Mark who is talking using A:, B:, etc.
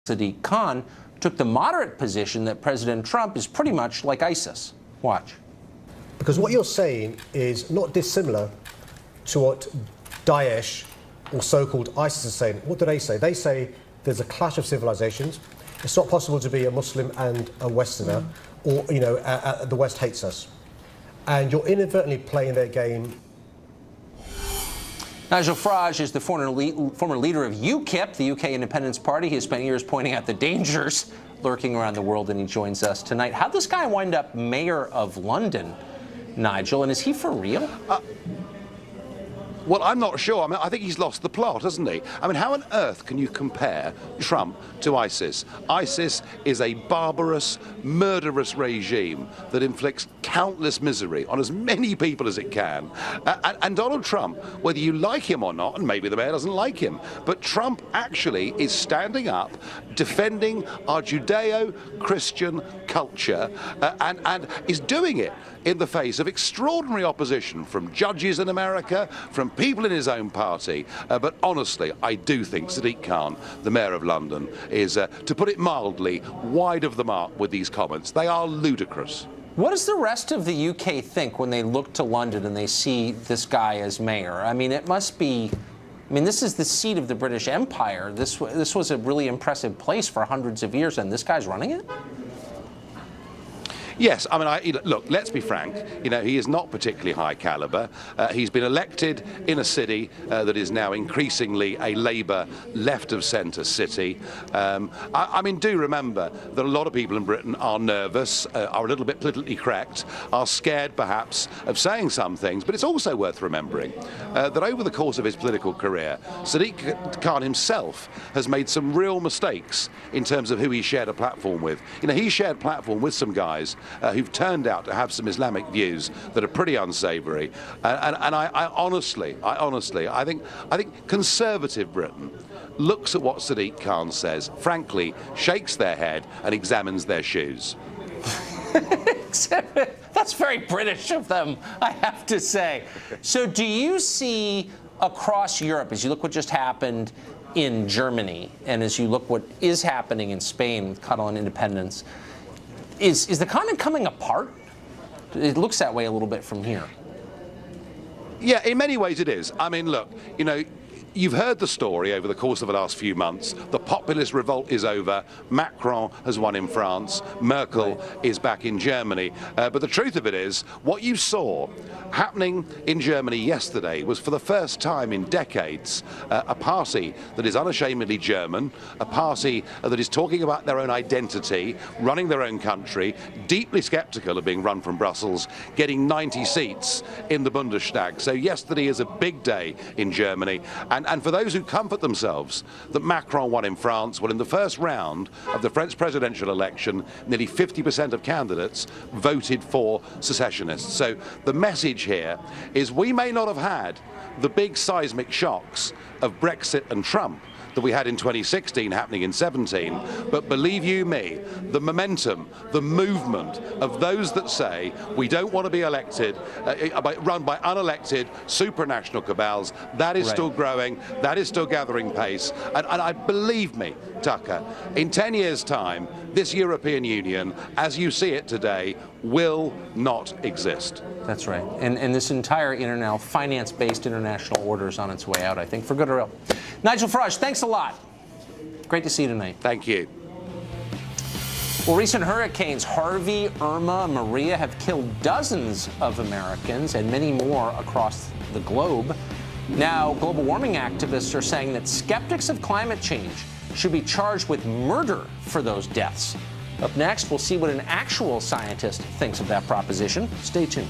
A: Sadiq Khan took the moderate position that President Trump is pretty much like ISIS. Watch.
B: Because what you're saying is not dissimilar to what Daesh or so-called ISIS is saying. What do they say? They say there's a clash of civilizations. It's not possible to be a Muslim and a Westerner, or, you know, the West hates us. And you're inadvertently playing their game.
A: Nigel Farage is the former leader of UKIP, the UK Independence Party. He has spent years pointing out the dangers lurking around the world, and he joins us tonight. How'd this guy wind up mayor of London, Nigel, and is he for real?
C: Well, I'm not sure. I mean, I think he's lost the plot, hasn't he? I mean, how on earth can you compare Trump to ISIS? ISIS is a barbarous, murderous regime that inflicts countless misery on as many people as it can. And Donald Trump, whether you like him or not, and maybe the mayor doesn't like him, but Trump actually is standing up, defending our Judeo-Christian culture, and is doing it in the face of extraordinary opposition from judges in America, from people in his own party. But honestly, I do think Sadiq Khan, the mayor of London, is, to put it mildly, wide of the mark with these comments. They are ludicrous.
A: What does the rest of the UK think when they look to London and they see this guy as mayor? I mean, it must be... I mean, this is the seat of the British Empire. This was a really impressive place for hundreds of years, and this guy's running it?
C: Yes, I mean, look, let's be frank, you know, he is not particularly high caliber. He's been elected in a city that is now increasingly a Labour left-of-centre city. I mean, do remember that a lot of people in Britain are nervous, are a little bit politically correct, are scared perhaps of saying some things, but it's also worth remembering that over the course of his political career, Sadiq Khan himself has made some real mistakes in terms of who he shared a platform with. You know, he shared platform with some guys who've turned out to have some Islamic views that are pretty unsavoury, and I honestly, I think conservative Britain looks at what Sadiq Khan says, frankly, shakes their head and examines their shoes.
A: That's very British of them, I have to say. So do you see across Europe, as you look what just happened in Germany, and as you look what is happening in Spain with Catalan independence, is the continent coming apart? It looks that way a little bit from here.
C: Yeah, in many ways it is. I mean, look, you know, you've heard the story over the course of the last few months. The populist revolt is over. Macron has won in France. Merkel is back in Germany. But the truth of it is, what you saw happening in Germany yesterday was, for the first time in decades, a party that is unashamedly German, a party that is talking about their own identity, running their own country, deeply sceptical of being run from Brussels, getting 90 seats in the Bundestag. So yesterday is a big day in Germany. And for those who comfort themselves that Macron won in France, well, in the first round of the French presidential election, nearly 50% of candidates voted for secessionists. So the message here is we may not have had the big seismic shocks of Brexit and Trump that we had in 2016 happening in 17, but believe you me, the momentum, the movement of those that say we don't want to be elected, run by unelected supranational cabals, that is still growing, that is still gathering pace, and I believe me, Tucker, in 10 years' time, this European Union, as you see it today, will not exist.
A: That's right. And this entire finance-based international order is on its way out, I think, for good or ill. Nigel Farage, thanks a lot. Great to see you tonight.
C: Thank you.
A: Well, recent hurricanes Harvey, Irma, Maria have killed dozens of Americans and many more across the globe. Now, global warming activists are saying that skeptics of climate change should be charged with murder for those deaths. Up next, we'll see what an actual scientist thinks of that proposition. Stay tuned.